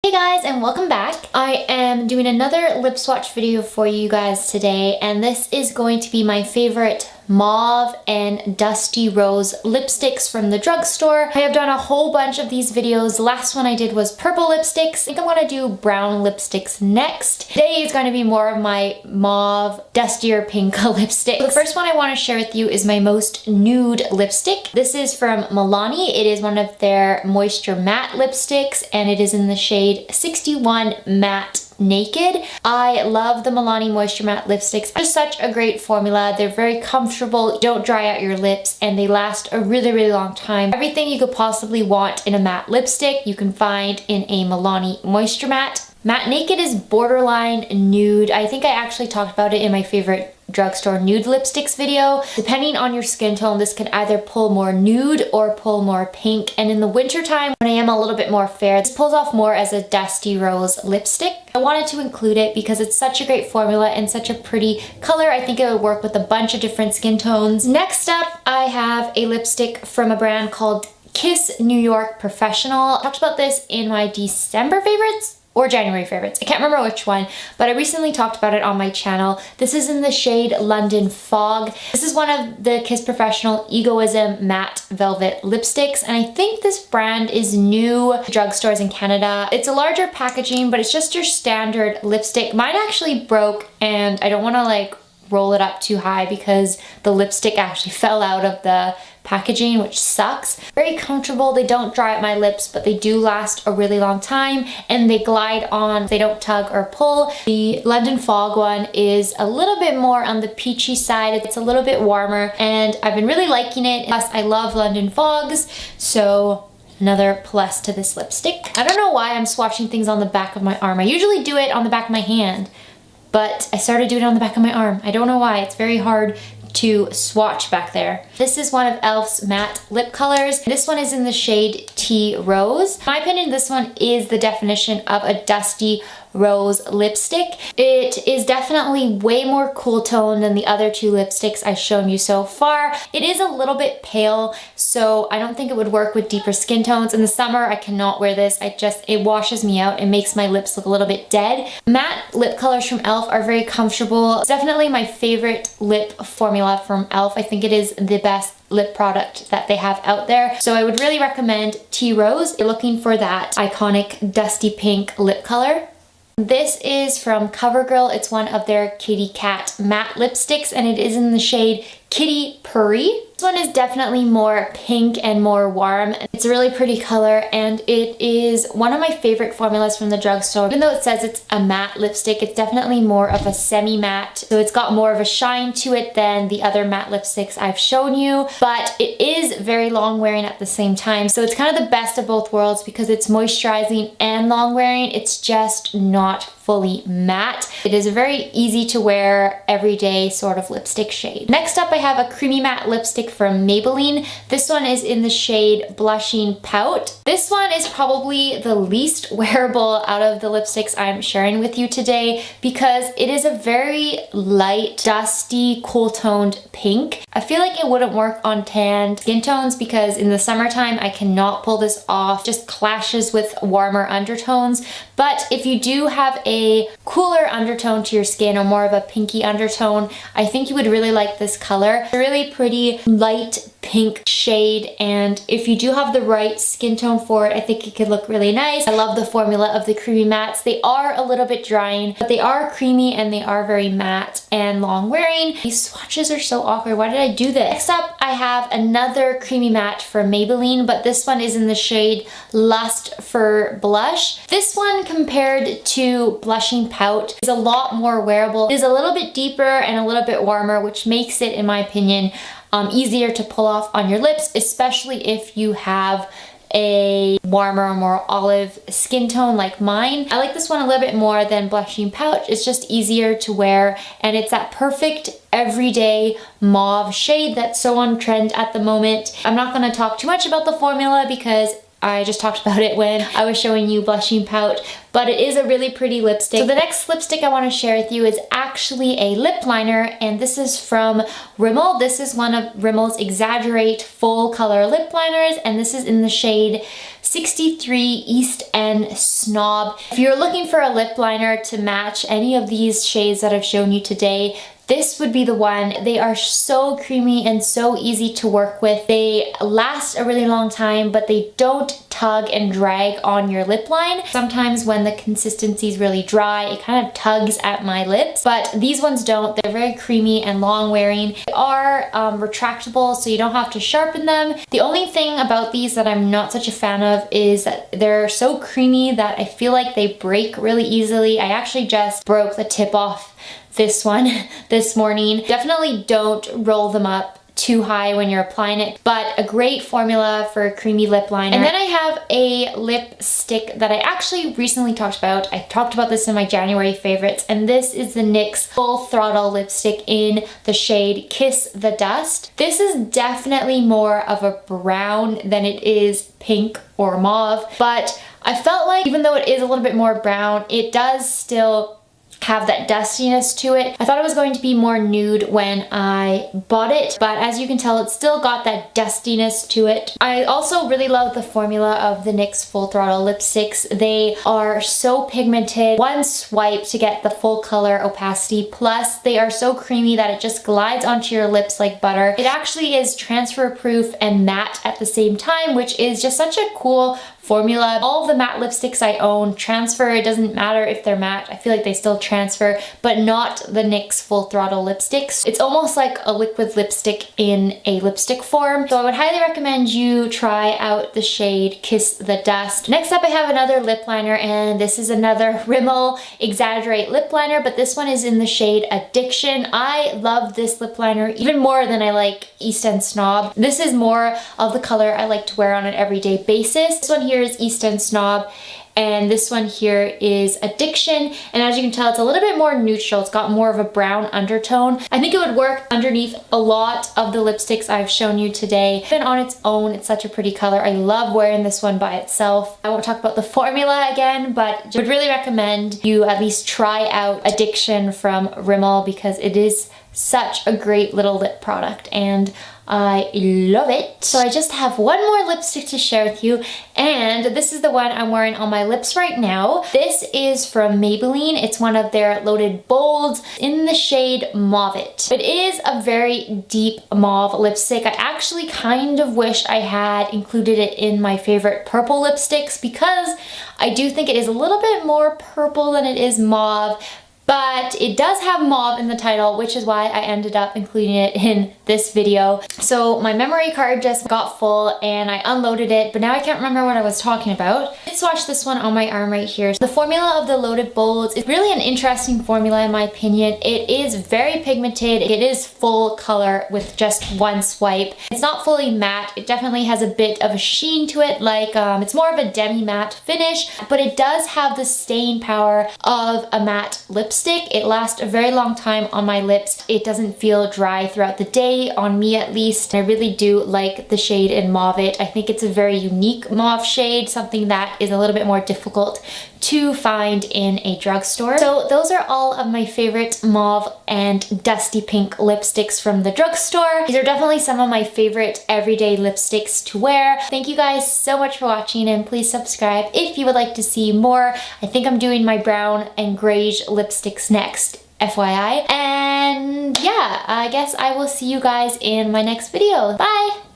Hey guys, and welcome back. I am doing another lip swatch video for you guys today, and this is going to be my favorite mauve and dusty rose lipsticks from the drugstore. I have done a whole bunch of these videos. The last one I did was purple lipsticks. I think I'm gonna do brown lipsticks next. Today is going to be more of my mauve, dustier pink lipsticks. The first one I want to share with you is my most nude lipstick. This is from Milani. It is one of their moisture matte lipsticks, and it is in the shade 61 Matte Naked. I love the Milani Moisture Matte lipsticks. Just such a great formula. They're very comfortable, don't dry out your lips, and they last a really long time. Everything you could possibly want in a matte lipstick you can find in a Milani Moisture Matte. Matte Naked is borderline nude. I think I actually talked about it in my favorite drugstore nude lipsticks video. Depending on your skin tone, this can either pull more nude or pull more pink. And in the winter time, when I am a little bit more fair, this pulls off more as a dusty rose lipstick. I wanted to include it because it's such a great formula and such a pretty color. I think it would work with a bunch of different skin tones. Next up, I have a lipstick from a brand called Kiss New York Professional. I talked about this in my December favorites or January favorites. I can't remember which one, but I recently talked about it on my channel. This is in the shade London Fog. This is one of the Kiss Professional Egoism Matte Velvet lipsticks, and I think this brand is new to drugstores in Canada. It's a larger packaging, but it's just your standard lipstick. Mine actually broke, and I don't want to like roll it up too high because the lipstick actually fell out of the packaging, which sucks. Very comfortable. They don't dry out my lips, but they do last a really long time, and they glide on. They don't tug or pull. The London Fog one is a little bit more on the peachy side. It's a little bit warmer, and I've been really liking it. Plus, I love London Fogs, so another plus to this lipstick. I don't know why I'm swatching things on the back of my arm. I usually do it on the back of my hand, but I started doing it on the back of my arm. I don't know why. It's very hard to swatch back there. This is one of e.l.f.'s matte lip colors. This one is in the shade Tea Rose. In my opinion, this one is the definition of a dusty rose lipstick. It is definitely way more cool toned than the other two lipsticks I've shown you so far. It is a little bit pale, so I don't think it would work with deeper skin tones. In the summer, I cannot wear this. It washes me out. It makes my lips look a little bit dead. Matte lip colors from e.l.f. are very comfortable. It's definitely my favorite lip formula from e.l.f. I think it is the best lip product that they have out there. So I would really recommend Tea Rose if you're looking for that iconic dusty pink lip color. This is from CoverGirl. It's one of their Kitty Cat matte lipsticks, and it is in the shade Kitty Purry. This one is definitely more pink and more warm. It's a really pretty color, and it is one of my favorite formulas from the drugstore. Even though it says it's a matte lipstick, it's definitely more of a semi-matte. So it's got more of a shine to it than the other matte lipsticks I've shown you, but it is very long wearing at the same time. So it's kind of the best of both worlds because it's moisturizing and long wearing. It's just not fully matte. It is a very easy to wear everyday sort of lipstick shade. Next up, I have a creamy matte lipstick from Maybelline. This one is in the shade Blushing Pout. This one is probably the least wearable out of the lipsticks I'm sharing with you today because it is a very light, dusty, cool toned pink. I feel like it wouldn't work on tanned skin tones because in the summertime I cannot pull this off. It just clashes with warmer undertones. But if you do have a cooler undertone to your skin or more of a pinky undertone, I think you would really like this color. It's a really pretty light pink shade, and if you do have the right skin tone for it, I think it could look really nice. I love the formula of the creamy mattes. They are a little bit drying, but they are creamy and they are very matte and long wearing. These swatches are so awkward. Why did I do this? Next up, I have another creamy matte from Maybelline, but this one is in the shade Lust for Blush. This one compared to Blushing Pout is a lot more wearable. It is a little bit deeper and a little bit warmer, which makes it, in my opinion, easier to pull off on your lips, especially if you have a warmer, more olive skin tone like mine. I like this one a little bit more than Blushing Pout. It's just easier to wear, and it's that perfect everyday mauve shade that's so on trend at the moment. I'm not going to talk too much about the formula because I just talked about it when I was showing you Blushing Pout, but it is a really pretty lipstick. So the next lipstick I want to share with you is actually a lip liner, and this is from Rimmel. This is one of Rimmel's Exaggerate full color lip liners, and this is in the shade 63 East End Snob. If you're looking for a lip liner to match any of these shades that I've shown you today, this would be the one. They are so creamy and so easy to work with. They last a really long time, but they don't tug and drag on your lip line. Sometimes when the consistency is really dry, it kind of tugs at my lips, but these ones don't. They're very creamy and long wearing. They are retractable, so you don't have to sharpen them. The only thing about these that I'm not such a fan of is that they're so creamy that I feel like they break really easily. I actually just broke the tip off this one this morning. Definitely don't roll them up too high when you're applying it, but a great formula for a creamy lip liner. And then I have a lipstick that I actually recently talked about. I talked about this in my January favorites, and this is the NYX Full Throttle lipstick in the shade Kiss the Dust. This is definitely more of a brown than it is pink or mauve, but I felt like even though it is a little bit more brown, it does still have that dustiness to it. I thought it was going to be more nude when I bought it, but as you can tell, it's still got that dustiness to it. I also really love the formula of the NYX Full Throttle lipsticks. They are so pigmented. One swipe to get the full color opacity, plus they are so creamy that it just glides onto your lips like butter. It actually is transfer proof and matte at the same time, which is just such a cool formula. All of the matte lipsticks I own transfer. It doesn't matter if they're matte. I feel like they still transfer, but not the NYX Full Throttle lipsticks. It's almost like a liquid lipstick in a lipstick form. So I would highly recommend you try out the shade Kiss the Dust. Next up, I have another lip liner, and this is another Rimmel Exaggerate lip liner, but this one is in the shade Addiction. I love this lip liner even more than I like Eastend Snob. This is more of the color I like to wear on an everyday basis. This one here is Eastend Snob, and this one here is Addiction, and as you can tell, it's a little bit more neutral. It's got more of a brown undertone. I think it would work underneath a lot of the lipsticks I've shown you today. Even on its own, it's such a pretty color. I love wearing this one by itself. I won't talk about the formula again, but I would really recommend you at least try out Addiction from Rimmel because it is such a great little lip product, and I love it. So I just have one more lipstick to share with you, and this is the one I'm wearing on my lips right now. This is from Maybelline. It's one of their Loaded Bolds in the shade Mauve. It is a very deep mauve lipstick. I actually kind of wish I had included it in my favorite purple lipsticks because I do think it is a little bit more purple than it is mauve. But it does have mauve in the title, which is why I ended up including it in this video. So my memory card just got full and I unloaded it, but now I can't remember what I was talking about. I did swatch this one on my arm right here. The formula of the Loaded Bolds is really an interesting formula in my opinion. It is very pigmented. It is full color with just one swipe. It's not fully matte. It definitely has a bit of a sheen to it, like it's more of a demi-matte finish, but it does have the staying power of a matte lipstick. It lasts a very long time on my lips. It doesn't feel dry throughout the day, on me at least. I really do like the shade in Mauve. I think it's a very unique mauve shade, something that is a little bit more difficult to find in a drugstore. So those are all of my favorite mauve and dusty pink lipsticks from the drugstore. These are definitely some of my favorite everyday lipsticks to wear. Thank you guys so much for watching, and please subscribe if you would like to see more. I think I'm doing my brown and grayish lipsticks next, FYI. And yeah, I guess I will see you guys in my next video. Bye!